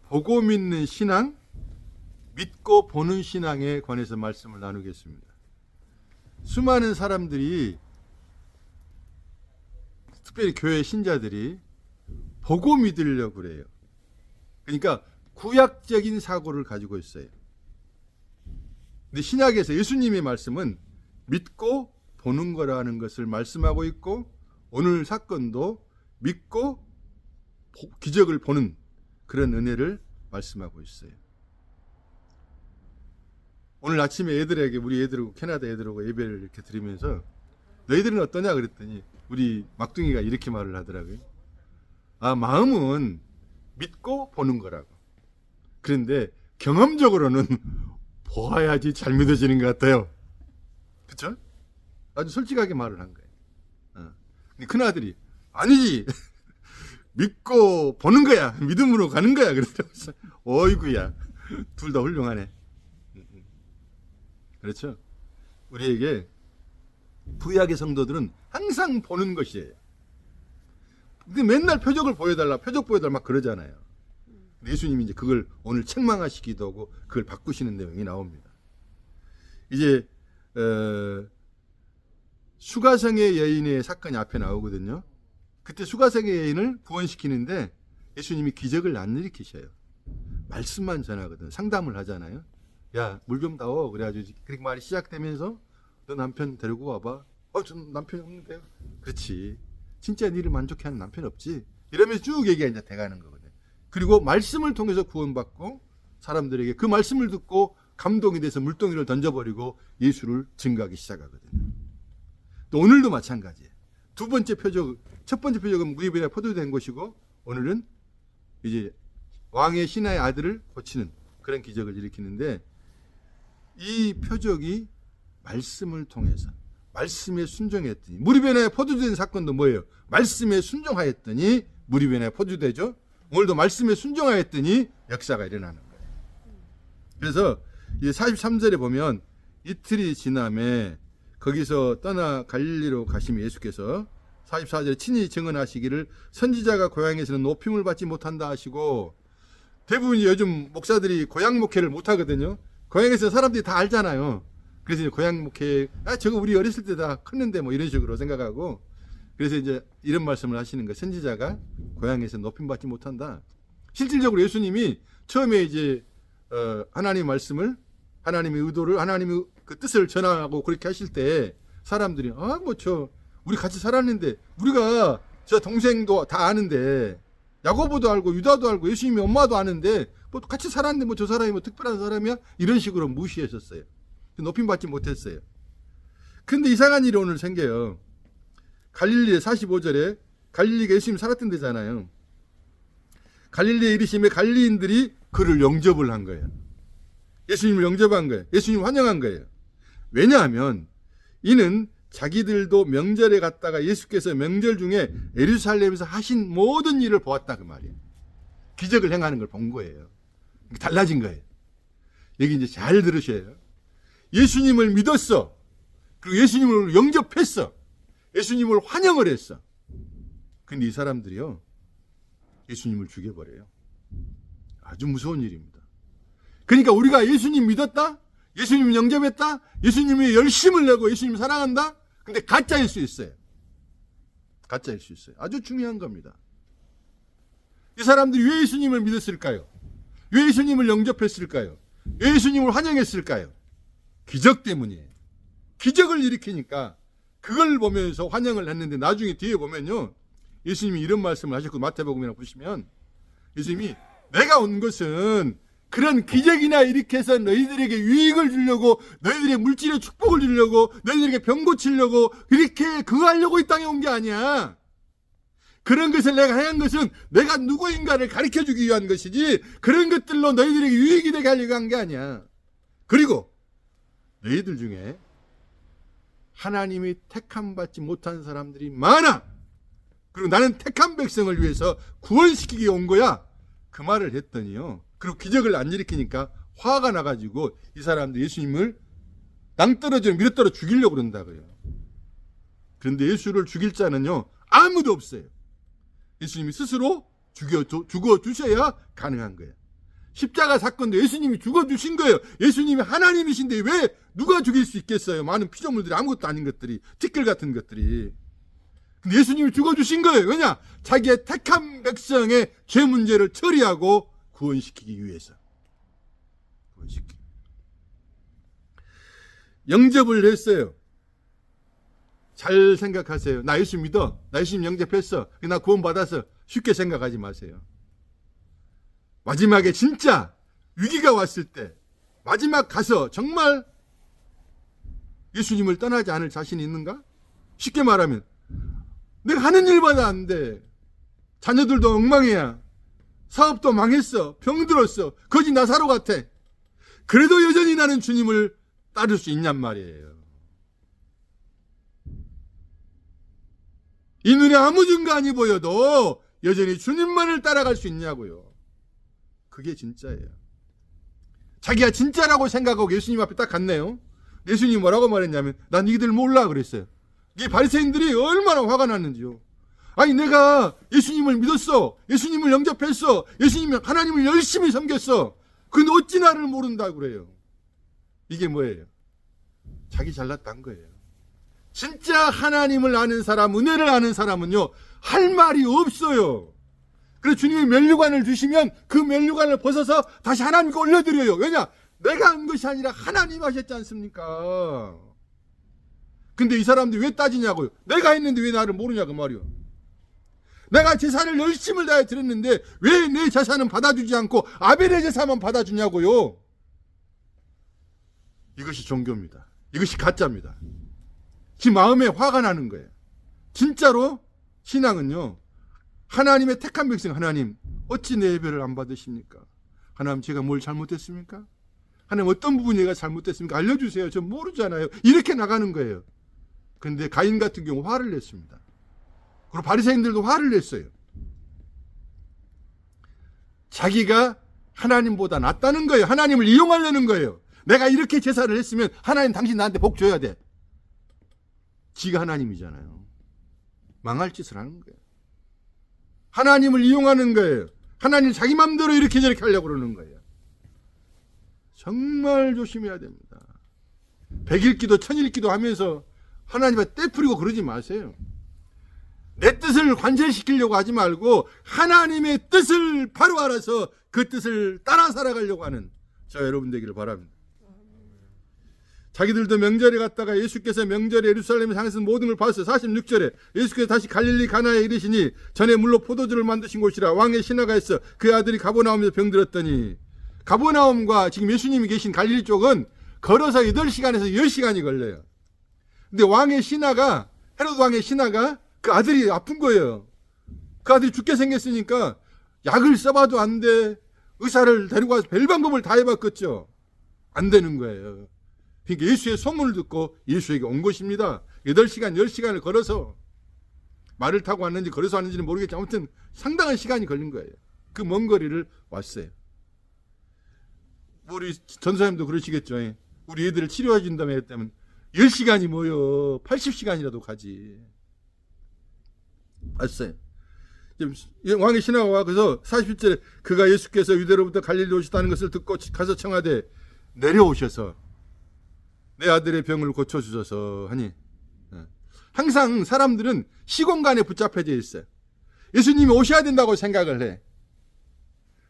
보고 믿는 신앙, 믿고 보는 신앙에 관해서 말씀을 나누겠습니다. 수많은 사람들이, 특별히 교회 신자들이 보고 믿으려고 그래요. 그러니까 구약적인 사고를 가지고 있어요. 근데 신약에서 예수님의 말씀은 믿고 보는 거라는 것을 말씀하고 있고, 오늘 사건도 믿고 기적을 보는 그런 은혜를 말씀하고 있어요. 오늘 아침에 애들에게, 우리 애들하고 캐나다 애들하고 예배를 이렇게 드리면서 너희들은 어떠냐 그랬더니 우리 막둥이가 이렇게 말을 하더라고요. 아, 마음은 믿고 보는 거라고. 그런데 경험적으로는 보아야지 잘 믿어지는 것 같아요. 그렇죠? 아주 솔직하게 말을 한 거예요. 근데 큰아들이 아니지, 믿고 보는 거야, 믿음으로 가는 거야 그러더라고요. 어이구야, 둘 다 훌륭하네. 그렇죠? 우리에게 구약의 성도들은 항상 보는 것이에요. 근데 맨날 표적 보여달라 막 그러잖아요. 예수님이 이제 그걸 오늘 책망하시기도 하고 그걸 바꾸시는 내용이 나옵니다. 이제 수가성의 여인의 사건이 앞에 나오거든요. 그때 수가성의 여인을 구원시키는데 예수님이 기적을 안 일으키셔요. 말씀만 전하거든. 상담을 하잖아요. 야, 물 좀 다오. 그래가지고 그렇게 말이 시작되면서 너 남편 데리고 와봐. 전 남편이 없는데요. 그렇지. 진짜 니를 만족해 하는 남편 없지. 이러면서 쭉 얘기가 이제 돼가는 거거든요. 그리고 말씀을 통해서 구원받고 사람들에게 그 말씀을 듣고 감동이 돼서 물동이를 던져버리고 예수를 증거하기 시작하거든요. 또 오늘도 마찬가지예요. 두 번째 표적, 첫 번째 표적은 무리베라 포도된 것이고, 오늘은 이제 왕의 신하의 아들을 고치는 그런 기적을 일으키는데, 이 표적이 말씀을 통해서 말씀에 순종했더니, 무리베나에 포도된 사건도 뭐예요? 말씀에 순종하였더니 무리베나에 포도되죠. 오늘도 말씀에 순종하였더니 역사가 일어나는 거예요. 그래서 이 43절에 보면 이틀이 지남에 거기서 떠나 갈릴리로 가시면 예수께서 44절에 친히 증언하시기를 선지자가 고향에서는 높임을 받지 못한다 하시고, 대부분 요즘 목사들이 고향 목회를 못 하거든요. 고향에서 사람들이 다 알잖아요. 그래서 이제 고향 목회, 저거 우리 어렸을 때 다 컸는데 뭐 이런 식으로 생각하고, 그래서 이제 이런 말씀을 하시는 거예요. 선지자가 고향에서 높임 받지 못한다. 실질적으로 예수님이 처음에 이제 하나님의 말씀을, 하나님의 의도를, 하나님의 그 뜻을 전하고 그렇게 하실 때 사람들이 우리 같이 살았는데, 우리가 저 동생도 다 아는데, 야고보도 알고 유다도 알고 예수님이 엄마도 아는데 뭐 같이 살았는데 뭐 저 사람이 뭐 특별한 사람이야? 이런 식으로 무시했었어요. 높임 받지 못했어요. 근데 이상한 일이 오늘 생겨요. 갈릴리에 45절에 갈릴리가 예수님 살았던 데잖아요. 갈릴리에 이르심에 갈릴리인들이 그를 영접을 한 거예요. 예수님을 영접한 거예요. 예수님을 환영한 거예요. 왜냐하면 이는 자기들도 명절에 갔다가 예수께서 명절 중에 예루살렘에서 하신 모든 일을 보았다 그 말이에요. 기적을 행하는 걸 본 거예요. 달라진 거예요. 여기 이제 잘 들으셔야 해요. 예수님을 믿었어. 그리고 예수님을 영접했어. 예수님을 환영을 했어. 근데 이 사람들이요, 예수님을 죽여버려요. 아주 무서운 일입니다. 그러니까 우리가 예수님 믿었다, 예수님 영접했다, 예수님의 열심을 내고 예수님 사랑한다. 근데 가짜일 수 있어요. 가짜일 수 있어요. 아주 중요한 겁니다. 이 사람들이 왜 예수님을 믿었을까요? 왜 예수님을 영접했을까요? 왜 예수님을 환영했을까요? 기적 때문이에요. 기적을 일으키니까 그걸 보면서 환영을 했는데, 나중에 뒤에 보면요, 예수님이 이런 말씀을 하셨고, 마태복음이나 보시면 예수님이 내가 온 것은 그런 기적이나 일으켜서 너희들에게 유익을 주려고, 너희들의 물질의 축복을 주려고, 너희들에게 병 고치려고, 이렇게 그거 하려고 이 땅에 온 게 아니야. 그런 것을 내가 행한 것은 내가 누구인가를 가르쳐주기 위한 것이지, 그런 것들로 너희들에게 유익이 되게 하려고 한 게 아니야. 그리고 너희들 중에 하나님이 택함 받지 못한 사람들이 많아. 그리고 나는 택한 백성을 위해서 구원시키기 온 거야. 그 말을 했더니요, 그리고 기적을 안 일으키니까 화가 나가지고 이 사람들 예수님을 낭떠러지로 밀어떨어 죽이려고 그런다고요. 그런데 예수를 죽일 자는요 아무도 없어요. 예수님이 스스로 죽어주셔야 가능한 거예요. 십자가 사건도 예수님이 죽어주신 거예요. 예수님이 하나님이신데 왜 누가 죽일 수 있겠어요? 많은 피조물들이 아무것도 아닌 것들이, 티끌 같은 것들이. 근데 예수님이 죽어주신 거예요. 왜냐? 자기의 택한 백성의 죄 문제를 처리하고 구원시키기 위해서. 영접을 했어요. 잘 생각하세요. 나 예수 믿어. 나 예수님 영접했어. 나 구원받았어. 쉽게 생각하지 마세요. 마지막에 진짜 위기가 왔을 때 마지막 가서 정말 예수님을 떠나지 않을 자신이 있는가? 쉽게 말하면 내가 하는 일마다 안 돼. 자녀들도 엉망이야. 사업도 망했어. 병들었어. 거지 나사로 같아. 그래도 여전히 나는 주님을 따를 수 있냔 말이에요. 이 눈에 아무 증거안이 보여도 여전히 주님만을 따라갈 수 있냐고요. 그게 진짜예요. 자기가 진짜라고 생각하고 예수님 앞에 딱 갔네요. 예수님이 뭐라고 말했냐면 난 니들 몰라 그랬어요. 이 바리새인들이 얼마나 화가 났는지요. 아니 내가 예수님을 믿었어. 예수님을 영접했어. 예수님 하나님을 열심히 섬겼어. 근데 어찌 나를 모른다고 그래요. 이게 뭐예요? 자기 잘났다는 거예요. 진짜 하나님을 아는 사람, 은혜를 아는 사람은요, 할 말이 없어요. 그래서 주님이 면류관을 주시면 그 면류관을 벗어서 다시 하나님께 올려드려요. 왜냐? 내가 한 것이 아니라 하나님 하셨지 않습니까? 근데 이 사람들이 왜 따지냐고요? 내가 했는데 왜 나를 모르냐고 말이요. 내가 제사를 열심을 다해 드렸는데 왜 내 제사는 받아주지 않고 아벨의 제사만 받아주냐고요. 이것이 종교입니다. 이것이 가짜입니다. 지 마음에 화가 나는 거예요. 진짜로 신앙은요, 하나님의 택한 백성, 하나님 어찌 내 예배를 안 받으십니까? 하나님 제가 뭘 잘못했습니까? 하나님 어떤 부분이 내가 잘못했습니까? 알려주세요. 저 모르잖아요. 이렇게 나가는 거예요. 그런데 가인 같은 경우 화를 냈습니다. 그리고 바리새인들도 화를 냈어요. 자기가 하나님보다 낫다는 거예요. 하나님을 이용하려는 거예요. 내가 이렇게 제사를 했으면 하나님 당신 나한테 복 줘야 돼. 지가 하나님이잖아요. 망할 짓을 하는 거예요. 하나님을 이용하는 거예요. 하나님 자기 맘대로 이렇게 저렇게 하려고 그러는 거예요. 정말 조심해야 됩니다. 백일기도 천일기도 하면서 하나님한테 떼풀이고 그러지 마세요. 내 뜻을 관철시키려고 하지 말고 하나님의 뜻을 바로 알아서 그 뜻을 따라 살아가려고 하는 저 여러분 되기를 바랍니다. 자기들도 명절에 갔다가 예수께서 명절에 예루살렘에 향해서 모든 걸 봤어요. 46절에 예수께서 다시 갈릴리 가나에 이르시니 전에 물로 포도주를 만드신 곳이라 왕의 신하가 있어 그 아들이 가버나움에서 병들었더니, 가버나움과 지금 예수님이 계신 갈릴리 쪽은 걸어서 8시간에서 10시간이 걸려요. 근데 왕의 신하가, 헤로드 왕의 신하가 그 아들이 아픈 거예요. 그 아들이 죽게 생겼으니까 약을 써봐도 안 돼. 의사를 데리고 와서 별 방법을 다 해봤겠죠. 안 되는 거예요. 그러니까 예수의 소문을 듣고 예수에게 온 것입니다. 8시간, 10시간을 걸어서, 말을 타고 왔는지 걸어서 왔는지는 모르겠지만 아무튼 상당한 시간이 걸린 거예요. 그 먼 거리를 왔어요. 우리 전사님도 그러시겠죠. 우리 애들을 치료해 준다며 했다면 10시간이 뭐요, 80시간이라도 가지. 왔어요. 왕의 신하가 와, 그래서 40절에 그가 예수께서 유대로부터 갈릴리 오셨다는 것을 듣고 가서 청하되 내려오셔서 내 아들의 병을 고쳐주소서 하니, 항상 사람들은 시공간에 붙잡혀져 있어요. 예수님이 오셔야 된다고 생각을 해.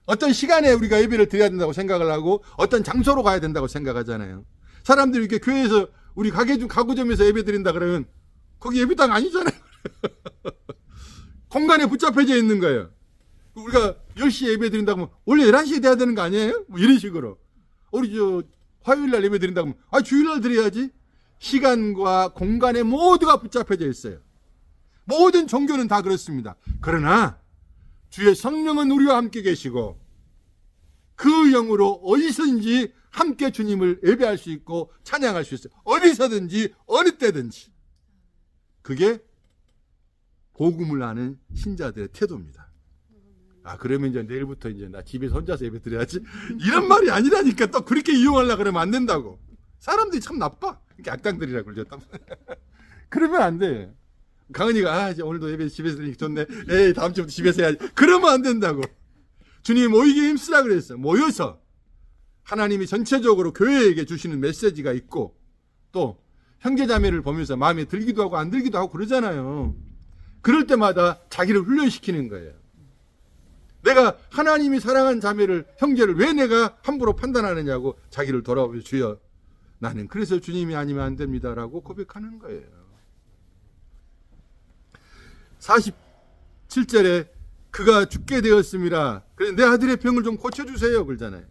어떤 시간에 우리가 예배를 드려야 된다고 생각을 하고 어떤 장소로 가야 된다고 생각하잖아요. 사람들이 이렇게 교회에서 우리 가구점에서 예배 드린다 그러면 거기 예배당 아니잖아요. 공간에 붙잡혀져 있는 거예요. 우리가 10시에 예배 드린다고 하면 원래 11시에 돼야 되는 거 아니에요? 뭐 이런 식으로. 우리 화요일날 예배 드린다고 하면 주일날 드려야지. 시간과 공간에 모두가 붙잡혀져 있어요. 모든 종교는 다 그렇습니다. 그러나 주의 성령은 우리와 함께 계시고 그 영으로 어디서든지 함께 주님을 예배할 수 있고 찬양할 수 있어요. 어디서든지 어느 때든지. 그게 복음을 아는 신자들의 태도입니다. 그러면 이제 내일부터 이제 나 집에서 혼자서 예배 드려야지. 이런 말이 아니라니까. 또 그렇게 이용하려고 그러면 안 된다고. 사람들이 참 나빠. 이렇게 악당들이라고 그러죠. 그러면 안 돼. 강은이가 이제 오늘도 예배 집에서 드리기 좋네. 에이 다음 주부터 집에서 해야지. 그러면 안 된다고. 주님이 모이게 힘쓰라 그랬어요. 모여서 하나님이 전체적으로 교회에게 주시는 메시지가 있고 또 형제자매를 보면서 마음에 들기도 하고 안 들기도 하고 그러잖아요. 그럴 때마다 자기를 훈련시키는 거예요. 내가 하나님이 사랑한 자매를 형제를 왜 내가 함부로 판단하느냐고 자기를 돌아보며 주여 나는 그래서 주님이 아니면 안 됩니다라고 고백하는 거예요. 47절에 그가 죽게 되었습니다. 그래 내 아들의 병을 좀 고쳐주세요 그러잖아요.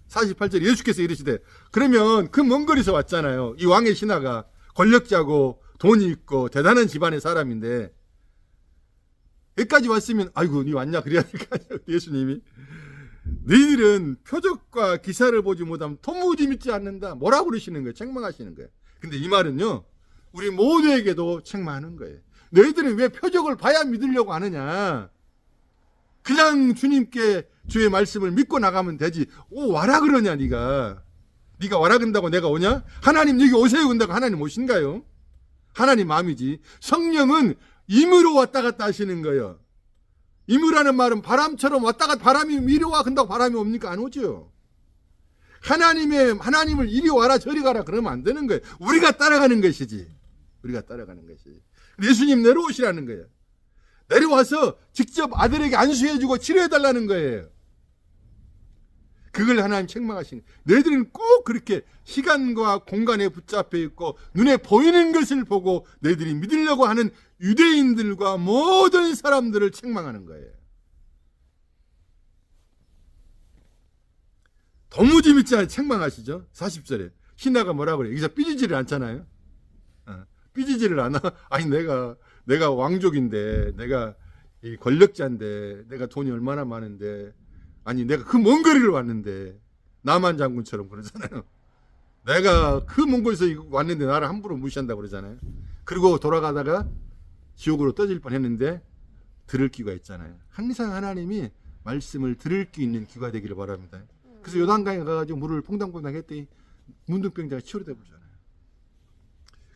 48절에 예수께서 이르시되 그러면 그 먼 거리에서 왔잖아요. 이 왕의 신하가 권력자고 돈이 있고 대단한 집안의 사람인데 여기까지 왔으면 아이고 니 왔냐 그래야 될 거 아니에요. 예수님이 너희들은 표적과 기사를 보지 못하면 도무지 믿지 않는다. 뭐라고 그러시는 거예요? 책망하시는 거예요. 근데 이 말은요 우리 모두에게도 책망하는 거예요. 너희들은 왜 표적을 봐야 믿으려고 하느냐. 그냥 주님께 주의 말씀을 믿고 나가면 되지. 와라 그러냐 네가 와라 그런다고 내가 오냐? 하나님 여기 오세요 그런다고 하나님 오신가요? 하나님 마음이지. 성령은 임으로 왔다 갔다 하시는 거예요. 임으라는 말은 바람처럼 왔다 갔다 바람이 이리 와 근다고 바람이 옵니까? 안 오죠. 하나님을 이리 와라 저리 가라 그러면 안 되는 거예요. 우리가 따라가는 것이지. 우리가 따라가는 것이지. 예수님 내려오시라는 거예요. 내려와서 직접 아들에게 안수해주고 치료해달라는 거예요. 그걸 하나님 책망하시는 거예요. 너희들은 꼭 그렇게 시간과 공간에 붙잡혀 있고 눈에 보이는 것을 보고 너희들이 믿으려고 하는 유대인들과 모든 사람들을 책망하는 거예요. 도무지 믿지 않아 책망하시죠. 40절에 신하가 뭐라고 그래요? 여기서 삐지지를 않잖아요. 삐지지를 않아. 아니 내가 왕족인데 내가 이 권력자인데 내가 돈이 얼마나 많은데 아니 내가 그 먼 거리를 왔는데 나만 장군처럼 그러잖아요. 내가 그 먼 곳에서 왔는데 나를 함부로 무시한다고 그러잖아요. 그리고 돌아가다가 지옥으로 떠질 뻔했는데 들을 귀가 있잖아요. 항상 하나님이 말씀을 들을 귀 있는 귀가 되기를 바랍니다. 그래서 요단강에 가가지고 물을 퐁당퐁당 했더니 문둥병자가 치료돼 보잖아요.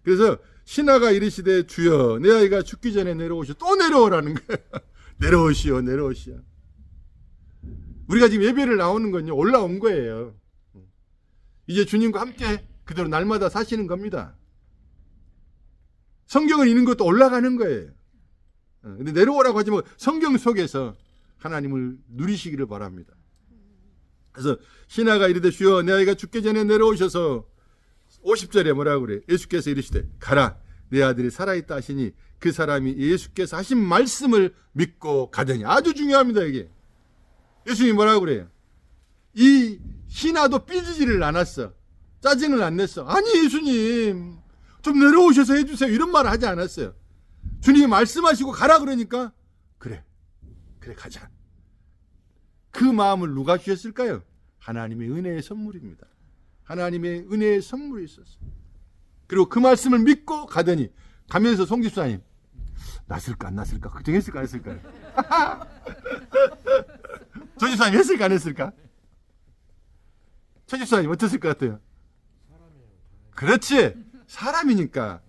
그래서 신하가 이르시되 주여 내 아이가 죽기 전에 내려오시오. 또 내려오라는 거예요. 내려오시오. 우리가 지금 예배를 나오는 건요 올라온 거예요. 이제 주님과 함께 그대로 날마다 사시는 겁니다. 성경을 읽는 것도 올라가는 거예요. 근데 내려오라고 하지 뭐 성경 속에서 하나님을 누리시기를 바랍니다. 그래서 신하가 이르되 주여 내 아이가 죽기 전에 내려오셔서 50절에 뭐라고 그래요? 예수께서 이르시되 가라 내 아들이 살아있다 하시니 그 사람이 예수께서 하신 말씀을 믿고 가더니. 아주 중요합니다. 이게 예수님이 뭐라고 그래요? 이 신하도 삐지지를 않았어. 짜증을 안 냈어. 아니 예수님 좀 내려오셔서 해주세요 이런 말을 하지 않았어요. 주님이 말씀하시고 가라 그러니까 그래 가자. 그 마음을 누가 주셨을까요? 하나님의 은혜의 선물입니다. 하나님의 은혜의 선물이 있었어요. 그리고 그 말씀을 믿고 가더니 가면서 송 집사님 났을까 안 났을까 걱정했을까 안 했을까요? 조 집사님 했을까 안 했을까? 최 집사님 어땠을 것 같아요? 그렇지 사람이니까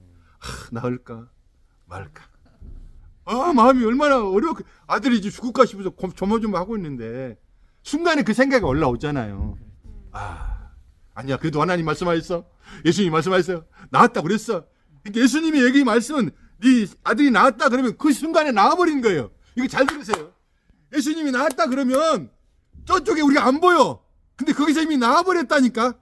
나을까 말까 마음이 얼마나 어려워. 아들이 이제 죽을까 싶어서 조마조마하고 있는데 순간에 그 생각이 올라오잖아요. 아니야 그래도 하나님 말씀하셨어. 예수님이 말씀하셨어요. 나았다고 그랬어. 그러니까 예수님이 얘기 말씀은 네 아들이 나았다 그러면 그 순간에 나와버린 거예요. 이거 잘 들으세요. 예수님이 나았다 그러면 저쪽에 우리가 안 보여. 근데 거기서 이미 나와버렸다니까.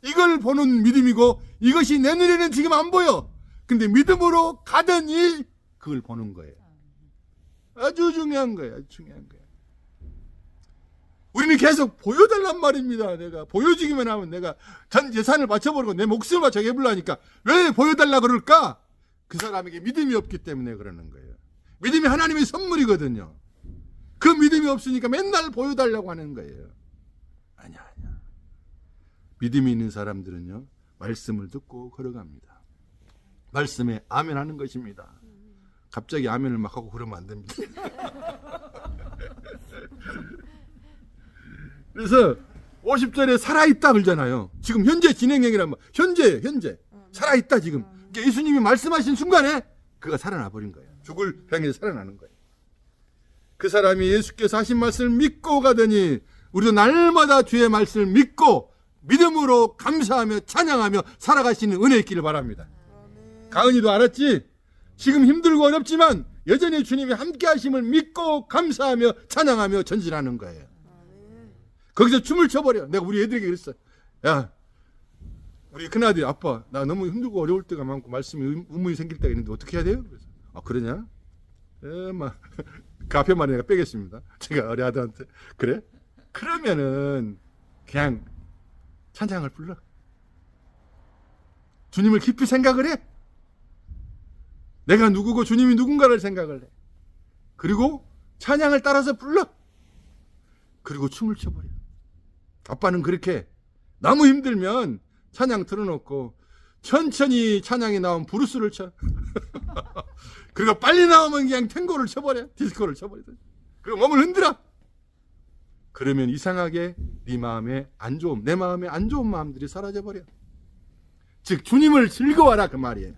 이걸 보는 믿음이고 이것이 내 눈에는 지금 안 보여. 근데 믿음으로 가더니 그걸 보는 거예요. 아주 중요한 거예요. 우리는 계속 보여달란 말입니다. 내가 보여주기만 하면 내가 전 재산을 바쳐버리고 내 목숨을 바쳐 해보려니까 왜 보여달라 그럴까? 그 사람에게 믿음이 없기 때문에 그러는 거예요. 믿음이 하나님의 선물이거든요. 그 믿음이 없으니까 맨날 보여달라고 하는 거예요. 아니야. 믿음이 있는 사람들은요 말씀을 듣고 걸어갑니다. 말씀에 아멘 하는 것입니다. 갑자기 아멘을 막 하고 그러면 안 됩니다. 그래서 50절에 살아있다 그러잖아요. 지금 현재 진행형이란 말. 현재 살아있다 지금. 예수님이 말씀하신 순간에 그가 살아나 버린 거예요. 죽을 병에서 살아나는 거예요. 그 사람이 예수께서 하신 말씀을 믿고 가더니 우리도 날마다 주의 말씀을 믿고 믿음으로 감사하며 찬양하며 살아가시는 은혜 있기를 바랍니다. 가은이도 알았지? 지금 힘들고 어렵지만 여전히 주님이 함께 하심을 믿고 감사하며 찬양하며 전진하는 거예요. 거기서 춤을 춰버려. 내가 우리 애들에게 그랬어. 야, 우리 큰아들이 아빠 나 너무 힘들고 어려울 때가 많고 말씀에 의문이 생길 때가 있는데 어떻게 해야 돼요? 그래서 아 그러냐? 막 그 앞에 말은 내가 빼겠습니다. 제가 우리 아들한테 그래? 그러면은 그냥 찬양을 불러. 주님을 깊이 생각을 해. 내가 누구고 주님이 누군가를 생각을 해. 그리고 찬양을 따라서 불러. 그리고 춤을 춰버려. 아빠는 그렇게 너무 힘들면 찬양 틀어놓고 천천히 찬양이 나오면 브루스를 쳐. 그리고 빨리 나오면 그냥 탱고를 쳐버려. 디스코를 쳐버려. 그리고 몸을 흔들어. 그러면 이상하게 네 마음에 안 좋음, 내 마음에 안 좋은 마음들이 사라져버려. 즉 주님을 즐거워하라 그 말이에요.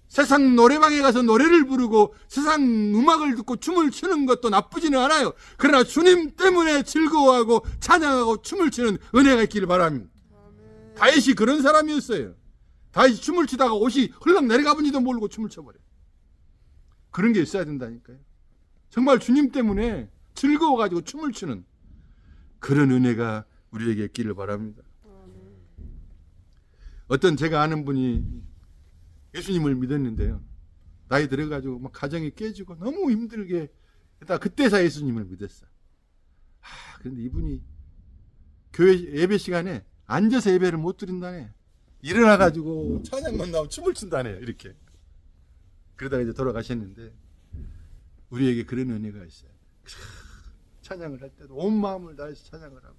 세상 노래방에 가서 노래를 부르고 세상 음악을 듣고 춤을 추는 것도 나쁘지는 않아요. 그러나 주님 때문에 즐거워하고 찬양하고 춤을 추는 은혜가 있기를 바랍니다. 다윗이 그런 사람이었어요. 다윗이 춤을 추다가 옷이 흘러 내려가 본지도 모르고 춤을 춰버려요. 그런 게 있어야 된다니까요. 정말 주님 때문에 즐거워가지고 춤을 추는 그런 은혜가 우리에게 있기를 바랍니다. 어떤 제가 아는 분이 예수님을 믿었는데요. 나이 들어가지고 막 가정이 깨지고 너무 힘들게 그때서 예수님을 믿었어. 그런데 이분이 교회 예배 시간에 앉아서 예배를 못 드린다네. 일어나가지고 찬양만 나오면 춤을 춘다네요. 이렇게. 그러다가 이제 돌아가셨는데 우리에게 그런 은혜가 있어요. 찬양을 할 때도 온 마음을 다해서 찬양을 하고.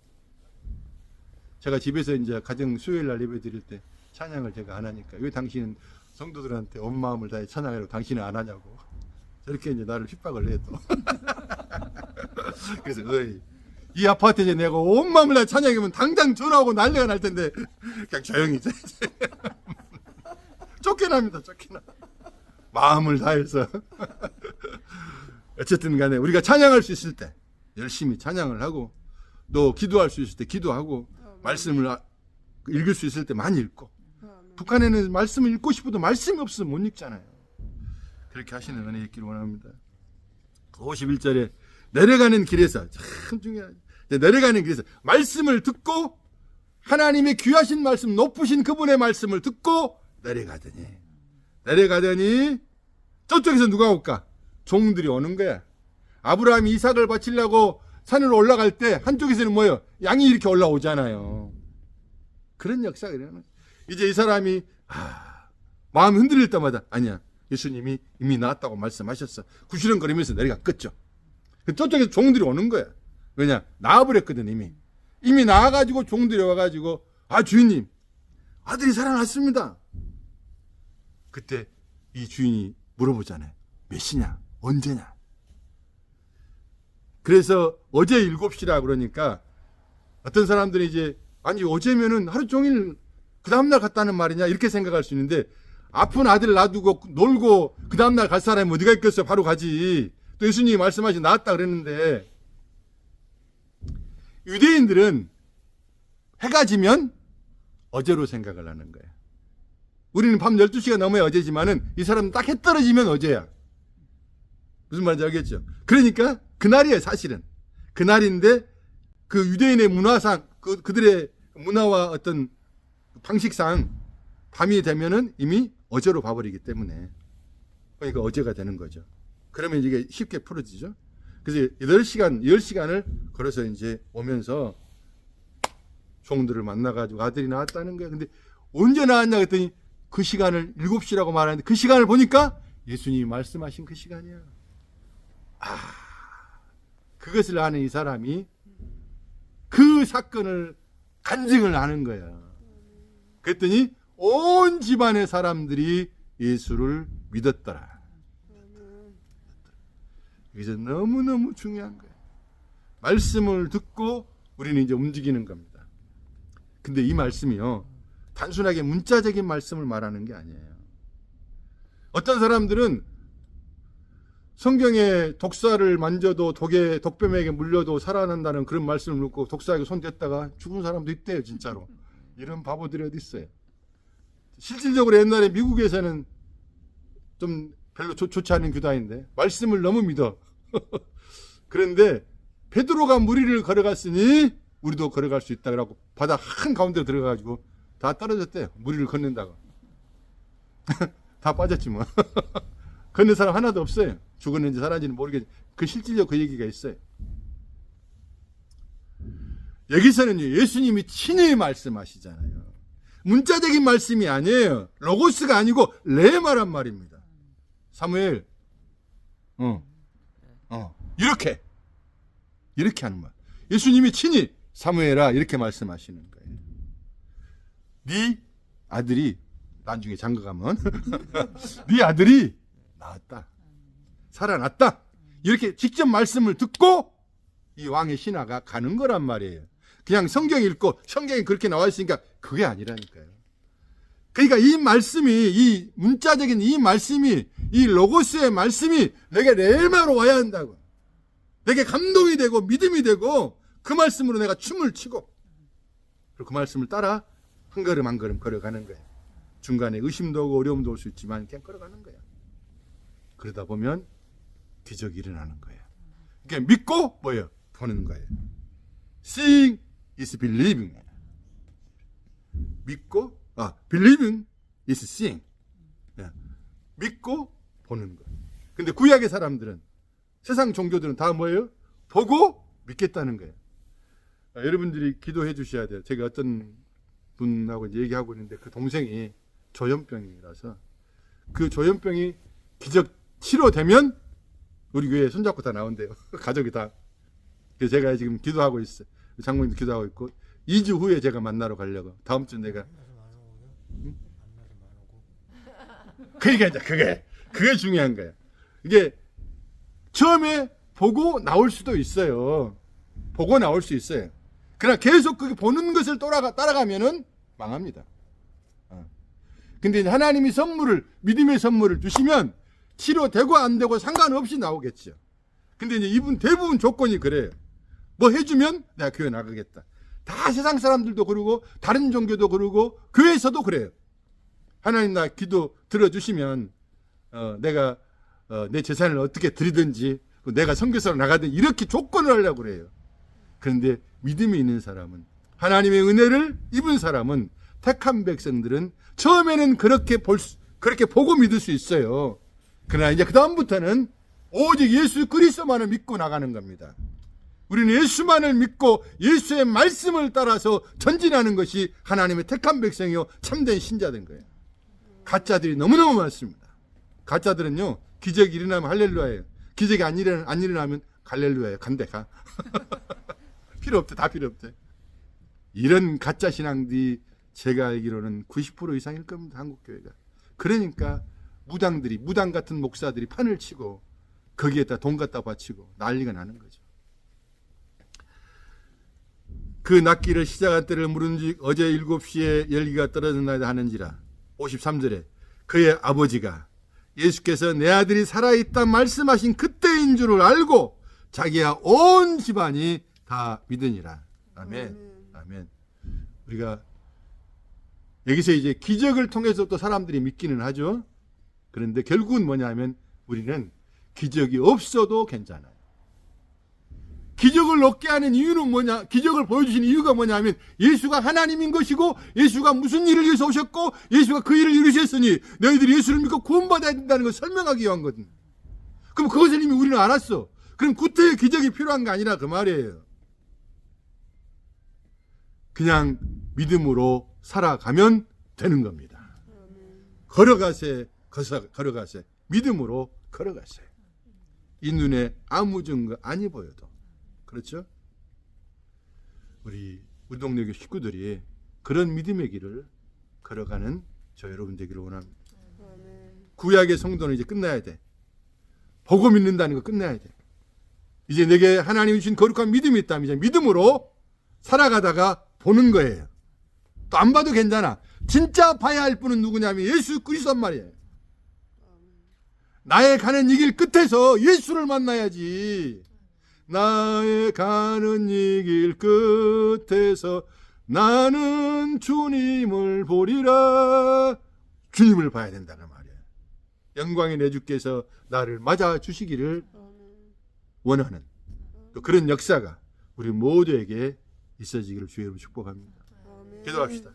제가 집에서 이제 가정 수요일 날 예배 드릴 때 찬양을 제가 안 하니까 왜 당신은 성도들한테 온 마음을 다해 찬양하라고 당신은 안 하냐고. 저렇게 이제 나를 핍박을 해 또. 그래서 이 아파트에 이제 내가 온 마음을 다해 찬양하면 당장 전화오고 난리가 날 텐데 그냥 조용히 있어야지. 쫓겨납니다. 쫓겨나. 마음을 다해서. 어쨌든 간에 우리가 찬양할 수 있을 때 열심히 찬양을 하고 또 기도할 수 있을 때 기도하고 말씀을 읽을 수 있을 때 많이 읽고 북한에는 말씀을 읽고 싶어도 말씀이 없어서 못 읽잖아요. 그렇게 하시는 은혜 있기를 원합니다. 51절에 내려가는 길에서 참 중요하죠. 내려가는 길에서 말씀을 듣고 하나님의 귀하신 말씀 높으신 그분의 말씀을 듣고 내려가더니 저쪽에서 누가 올까? 종들이 오는 거야. 아브라함이 이삭을 바치려고 산으로 올라갈 때 한쪽에서는 뭐예요? 양이 이렇게 올라오잖아요. 그런 역사가 일어나는 거예요. 이제 이 사람이 마음이 흔들릴 때마다 아니야. 예수님이 이미 나왔다고 말씀하셨어. 구시렁거리면서 내려갔겠죠. 저쪽에서 종들이 오는 거야. 왜냐? 나와버렸거든 이미. 이미 나와가지고 종들이 와가지고 주인님 아들이 살아났습니다. 그때 이 주인이 물어보잖아요. 몇 시냐? 언제냐? 그래서 어제 7시라 그러니까 어떤 사람들이 이제 아니 어제면은 하루 종일 그 다음날 갔다는 말이냐 이렇게 생각할 수 있는데 아픈 아들 놔두고 놀고 그 다음날 갈 사람이 어디가 있겠어요? 바로 가지. 또 예수님이 말씀하신 나왔다 그랬는데 유대인들은 해가 지면 어제로 생각을 하는 거예요. 우리는 밤 12시가 넘어야 어제지만은 이 사람은 딱 해 떨어지면 어제야. 무슨 말인지 알겠죠? 그러니까 그날이에요 사실은. 그날인데 그 유대인의 문화상 그들의 문화와 어떤 방식상 밤이 되면은 이미 어제로 봐버리기 때문에 그러니까 어제가 되는 거죠. 그러면 이게 쉽게 풀어지죠. 그래서 10시간을 걸어서 이제 오면서 종들을 만나가지고 아들이 나왔다는 거예요. 근데 언제 나왔냐 그랬더니 그 시간을 7시라고 말하는데 그 시간을 보니까 예수님이 말씀하신 그 시간이야. 그것을 아는 이 사람이 그 사건을 간증을 하는 거야. 그랬더니 온 집안의 사람들이 예수를 믿었더라. 이게 너무너무 중요한 거예요. 말씀을 듣고 우리는 이제 움직이는 겁니다. 근데 이 말씀이요 단순하게 문자적인 말씀을 말하는 게 아니에요. 어떤 사람들은 성경에 독사를 만져도 독뱀에게 물려도 살아난다는 그런 말씀을 듣고 독사에게 손댔다가 죽은 사람도 있대요, 진짜로. 이런 바보들이 어디 있어요. 실질적으로 옛날에 미국에서는 좀 별로 좋지 않은 교단인데 말씀을 너무 믿어. 그런데 베드로가 무리를 걸어갔으니 우리도 걸어갈 수 있다 그러고 바다 한가운데 들어가가지고 다 떨어졌대요. 무리를 걷는다고. 다 빠졌지 뭐. 걷는 사람 하나도 없어요. 죽었는지 살았는지는 모르겠지만 그 실질적 그 얘기가 있어요. 여기서는 예수님이 친히 말씀하시잖아요. 문자적인 말씀이 아니에요. 로고스가 아니고 레마란 말입니다. 사무엘 이렇게 하는 말. 예수님이 친히 사무엘아 이렇게 말씀하시는 거예요. 네 아들이 나중에 장가가면 네 아들이 나았다. 살아났다. 이렇게 직접 말씀을 듣고 이 왕의 신하가 가는 거란 말이에요. 그냥 성경 읽고 성경에 그렇게 나와 있으니까 그게 아니라니까요. 그러니까 이 말씀이, 이 문자적인 이 말씀이, 이 로고스의 말씀이 내게 레마로 와야 한다고. 내게 감동이 되고 믿음이 되고 그 말씀으로 내가 춤을 추고 그리고 그 말씀을 따라 한 걸음 한 걸음 걸어가는 거예요. 중간에 의심도 오고 어려움도 올 수 있지만 그냥 걸어가는 거예요. 그러다 보면 기적이 일어나는 거예요. 그러니까 믿고 뭐예요? 보는 거예요. Seeing is believing. 믿고 believing is seeing. 믿고 보는 거. 근데 구약의 사람들은 세상 종교들은 다 뭐예요? 보고 믿겠다는 거예요. 여러분들이 기도해 주셔야 돼요. 제가 어떤 분하고 얘기하고 있는데 그 동생이 조현병이라서 그 조현병이 기적 치료되면 우리 교회에 손잡고 다 나온대요. 가족이 다. 그래서 제가 지금 기도하고 있어요. 장모님도 기도하고 있고 2주 후에 제가 만나러 가려고. 다음 주 내가 그러니까 이제 그게 중요한 거예요. 이게 처음에 보고 나올 수도 있어요. 보고 나올 수 있어요. 그러나 계속 그게 보는 것을 따라가면은 망합니다. 근데 하나님이 믿음의 선물을 주시면 치료되고 안 되고 상관없이 나오겠죠. 근데 이제 이분 대부분 조건이 그래요. 뭐 해주면 내가 교회 나가겠다. 다 세상 사람들도 그러고 다른 종교도 그러고 교회에서도 그래요. 하나님 나 기도 들어주시면 내가 내 재산을 어떻게 드리든지 내가 선교사로 나가든지 이렇게 조건을 하려고 그래요. 그런데 믿음이 있는 사람은 하나님의 은혜를 입은 사람은 택한 백성들은 처음에는 그렇게 보고 믿을 수 있어요. 그러나 이제 그 다음부터는 오직 예수 그리스도만을 믿고 나가는 겁니다. 우리는 예수만을 믿고 예수의 말씀을 따라서 전진하는 것이 하나님의 택한 백성이요 참된 신자된 거예요. 가짜들이 너무너무 많습니다. 가짜들은요 기적이 일어나면 할렐루야예요. 기적이 안 일어나면 갈렐루야예요. 간대 가. 필요 없대. 다 필요 없대. 이런 가짜 신앙들이 제가 알기로는 90% 이상일 겁니다. 한국교회가. 그러니까 무당 같은 목사들이 판을 치고 거기에다 돈 갖다 바치고 난리가 나는 거죠. 그 낫기를 시작할 때를 물은즉 어제 7시에 열기가 떨어졌나이다 하는지라. 53절에 그의 아버지가 예수께서 내 아들이 살아있다 말씀하신 그때인 줄을 알고 자기야 온 집안이 다 믿으니라. 아멘. 아멘. 우리가 여기서 이제 기적을 통해서 또 사람들이 믿기는 하죠. 그런데 결국은 뭐냐면 우리는 기적이 없어도 괜찮아요. 기적을 얻게 하는 이유는 뭐냐? 기적을 보여주시는 이유가 뭐냐면 예수가 하나님인 것이고 예수가 무슨 일을 위해서 오셨고 예수가 그 일을 이루셨으니 너희들이 예수를 믿고 구원받아야 된다는 걸 설명하기 위한 거거든. 그럼 그것을 이미 우리는 알았어. 그럼 구태의 기적이 필요한 게 아니라 그 말이에요. 그냥 믿음으로 살아가면 되는 겁니다. 걸어가세. 믿음으로 걸어가세요. 이 눈에 아무 증거 아니 보여도. 그렇죠? 우리 동네 식구들이 그런 믿음의 길을 걸어가는 저 여러분 되기를 원합니다. 구약의 성도는 이제 끝나야 돼. 보고 믿는다는 거 끝나야 돼. 이제 내게 하나님이 주신 거룩한 믿음이 있다면 이제 믿음으로 살아가다가 보는 거예요. 또 안 봐도 괜찮아. 진짜 봐야 할 분은 누구냐면 예수 그리스도란 말이에요. 나의 가는 이 길 끝에서 예수를 만나야지. 나의 가는 이 길 끝에서 나는 주님을 보리라. 주님을 봐야 된다는 말이에요. 영광의 내 주께서 나를 맞아 주시기를 원하는 또 그런 역사가 우리 모두에게 있어지기를 주의 이름으로 축복합니다. 기도합시다.